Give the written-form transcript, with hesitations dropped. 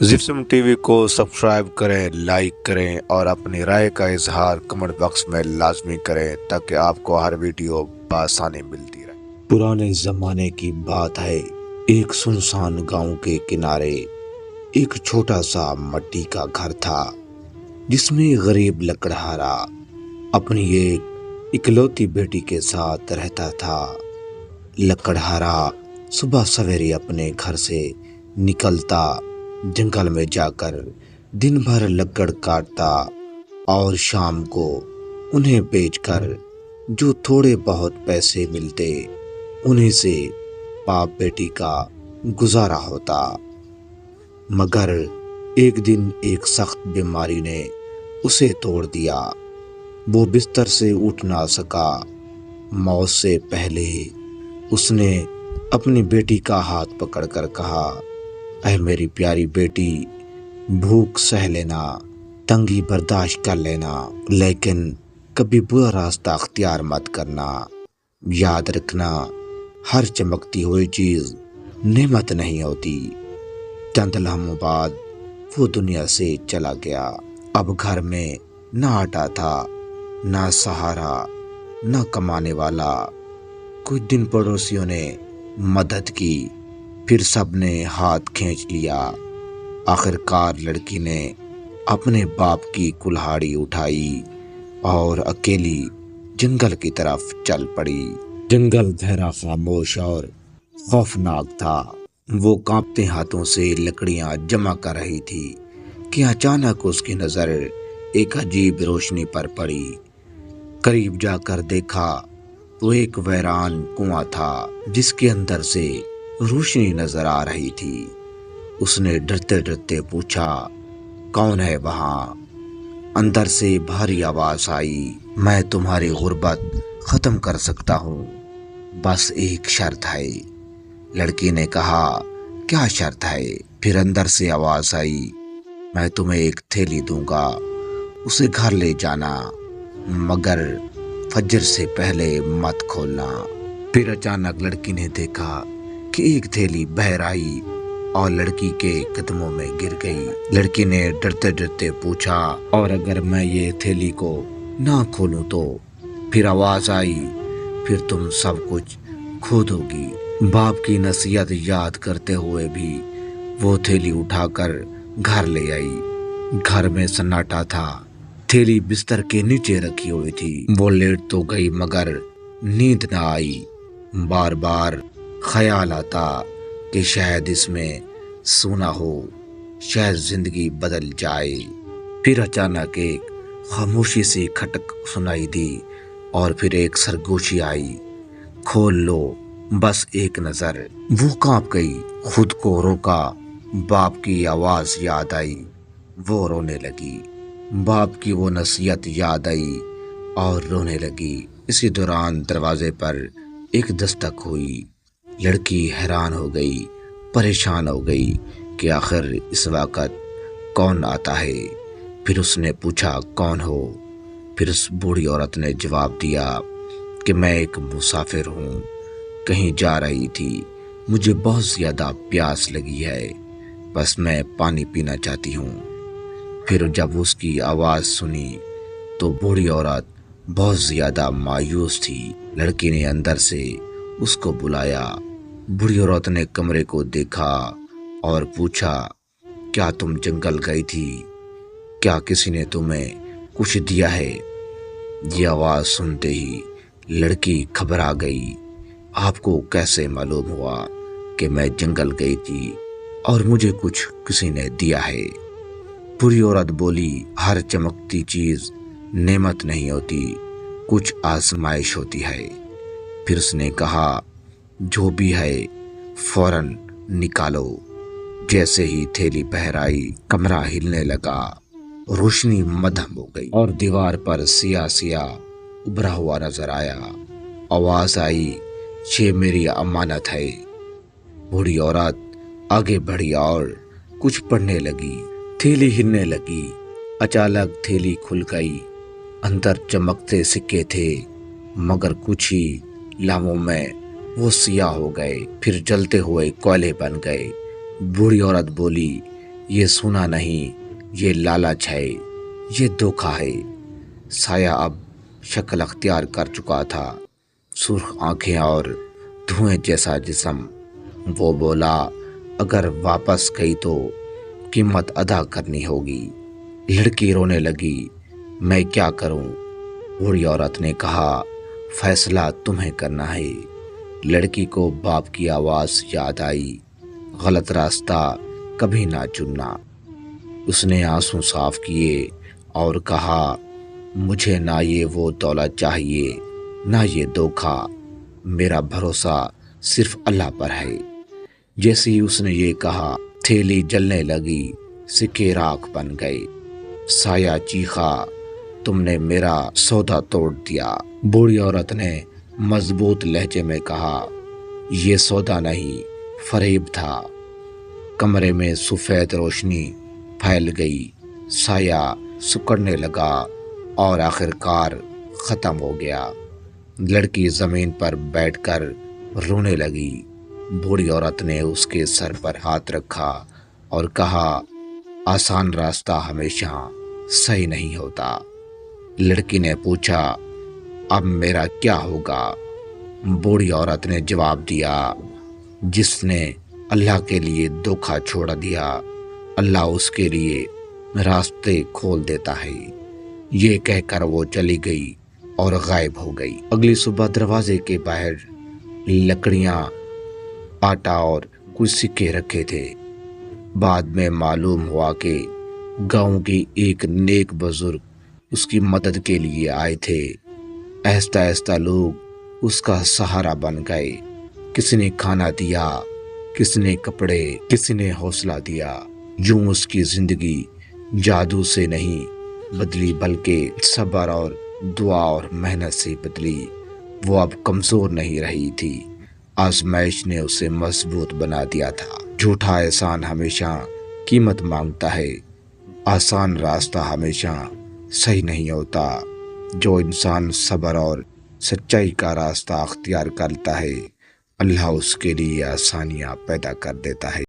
Gypsum TV को subscribe करें, like करें और अपनी राय का इजहार कमेंट बॉक्स में लाजमी करें ताकि आपको हर वीडियो बआसानी मिलती रहे। पुराने जमाने की बात है। एक सुनसान गांव के किनारे एक छोटा सा मट्टी का घर था जिसमें गरीब लकड़हारा अपनी एक इकलौती बेटी के साथ रहता था। लकड़हारा सुबह सवेरे अपने घर से निकलता, जंगल में जाकर दिन भर लकड़ काटता और शाम को उन्हें बेचकर जो थोड़े बहुत पैसे मिलते उन्हीं से बाप बेटी का गुजारा होता। मगर एक दिन एक सख्त बीमारी ने उसे तोड़ दिया। वो बिस्तर से उठ ना सका। मौत से पहले उसने अपनी बेटी का हाथ पकड़कर कहा, ऐ मेरी प्यारी बेटी, भूख सह लेना, तंगी बर्दाश्त कर लेना, लेकिन कभी बुरा रास्ता अख्तियार मत करना। याद रखना, हर चमकती हुई चीज नेमत नहीं होती। चंद लम्हों बाद वो दुनिया से चला गया। अब घर में ना आटा था, ना सहारा, ना कमाने वाला। कुछ दिन पड़ोसियों ने मदद की, फिर सबने हाथ खींच लिया। आखिरकार लड़की ने अपने बाप की कुल्हाड़ी उठाई और अकेली जंगल की तरफ चल पड़ी। जंगल गहरा, खामोश और खौफनाक था। वो कांपते हाथों से लकड़ियां जमा कर रही थी कि अचानक उसकी नजर एक अजीब रोशनी पर पड़ी। करीब जाकर देखा तो एक वीरान कुआं था जिसके अंदर से रोशनी नजर आ रही थी। उसने डरते डरते पूछा, कौन है वहां? अंदर से भारी आवाज आई, मैं तुम्हारी गुर्बत खत्म कर सकता हूँ, बस एक शर्त है। लड़की ने कहा, क्या शर्त है? फिर अंदर से आवाज आई, मैं तुम्हें एक थैली दूंगा, उसे घर ले जाना, मगर फजर से पहले मत खोलना। फिर अचानक लड़की ने देखा कि एक थैली बाहर आई और लड़की के कदमों में गिर गई। लड़की ने डरते डरते पूछा, और अगर मैं ये थैली को ना खोलूं तो? फिर आवाज आई, फिर तुम सब कुछ खो दोगी। बाप की नसीहत याद करते हुए भी वो थैली उठाकर घर ले आई। घर में सन्नाटा था। थैली बिस्तर के नीचे रखी हुई थी। वो लेट तो गई मगर नींद न आई। बार बार ख्याल आता कि शायद इसमें सोना हो, शायद जिंदगी बदल जाए। फिर अचानक एक खामोशी सी खटक सुनाई दी और फिर एक सरगोशी आई, खोल लो, बस एक नजर। वो कांप गई, खुद को रोका। बाप की आवाज याद आई, वो रोने लगी। बाप की वो नसीहत याद आई और रोने लगी। इसी दौरान दरवाजे पर एक दस्तक हुई। लड़की हैरान हो गई, परेशान हो गई कि आखिर इस वक्त कौन आता है। फिर उसने पूछा, कौन हो? फिर उस बूढ़ी औरत ने जवाब दिया कि मैं एक मुसाफिर हूँ, कहीं जा रही थी, मुझे बहुत ज्यादा प्यास लगी है, बस मैं पानी पीना चाहती हूँ। फिर जब उसकी आवाज सुनी तो बूढ़ी औरत बहुत ज्यादा मायूस थी। लड़की ने अंदर से उसको बुलाया। बूढ़ी औरत ने कमरे को देखा और पूछा, क्या तुम जंगल गई थी? क्या किसी ने तुम्हें कुछ दिया है? ये आवाज सुनते ही लड़की घबरा गई। आपको कैसे मालूम हुआ कि मैं जंगल गई थी और मुझे कुछ किसी ने दिया है? बूढ़ी औरत बोली, हर चमकती चीज नेमत नहीं होती, कुछ आजमाइश होती है। फिर उसने कहा, जो भी है फौरन निकालो। जैसे ही थैली बाहर आई, कमरा हिलने लगा, रोशनी मद्धम हो गई और दीवार पर सिया सिया उभरा हुआ नजर आया। आवाज आई, ये मेरी अमानत है। बूढ़ी औरत आगे बढ़ी और कुछ पढ़ने लगी। थैली हिलने लगी। अचानक थैली खुल गई। अंदर चमकते सिक्के थे, मगर कुछ ही लम्हों में वो सियाह हो गए, फिर जलते हुए कोयले बन गए। बूढ़ी औरत बोली, یہ سونا نہیں، یہ لالچ ہے، یہ دھوکہ ہے۔ سایہ اب شکل اختیار کر چکا تھا، سرخ آنکھیں اور دھوئیں جیسا جسم۔ وہ بولا، اگر واپس گئی تو قیمت ادا کرنی ہوگی۔ لڑکی رونے لگی، میں کیا کروں؟ بوڑھی عورت نے کہا، فیصلہ تمہیں کرنا ہے۔ لڑکی کو باپ کی آواز یاد آئی، غلط راستہ کبھی نہ چننا۔ اس نے آنسو صاف کیے اور کہا، مجھے نہ یہ وہ دولت چاہیے، نہ یہ دھوکہ، میرا بھروسہ صرف اللہ پر ہے۔ جیسے ہی اس نے یہ کہا، تھیلی جلنے لگی، سکے راکھ بن گئے۔ سایہ چیخا، تم نے میرا سودا توڑ دیا۔ بوڑھی عورت نے مضبوط لہجے میں کہا، یہ سودا نہیں، فریب تھا۔ کمرے میں سفید روشنی پھیل گئی، سایہ سکڑنے لگا اور آخرکار ختم ہو گیا۔ لڑکی زمین پر بیٹھ کر رونے لگی۔ بوڑھی عورت نے اس کے سر پر ہاتھ رکھا اور کہا، آسان راستہ ہمیشہ صحیح نہیں ہوتا۔ لڑکی نے پوچھا، اب میرا کیا ہوگا؟ بوڑھی عورت نے جواب دیا، جس نے اللہ کے لیے دھوکہ چھوڑ دیا، اللہ اس کے لیے راستے کھول دیتا ہے۔ یہ کہہ کر وہ چلی گئی اور غائب ہو گئی۔ اگلی صبح دروازے کے باہر لکڑیاں، آٹا اور کچھ سکے رکھے تھے۔ بعد میں معلوم ہوا کہ گاؤں کی ایک نیک بزرگ اس کی مدد کے لیے آئے تھے۔ آہستہ آہستہ لوگ اس کا سہارا بن گئے۔ کسی نے کھانا دیا، کسی نے کپڑے، کسی نے حوصلہ دیا۔ یوں اس کی زندگی جادو سے نہیں بدلی، بلکہ صبر اور دعا اور محنت سے بدلی۔ وہ اب کمزور نہیں رہی تھی، آزمائش نے اسے مضبوط بنا دیا تھا۔ جھوٹا احسان ہمیشہ قیمت مانگتا ہے، آسان راستہ ہمیشہ صحیح نہیں ہوتا۔ جو انسان صبر اور سچائی کا راستہ اختیار کرتا ہے، اللہ اس کے لیے آسانیاں پیدا کر دیتا ہے۔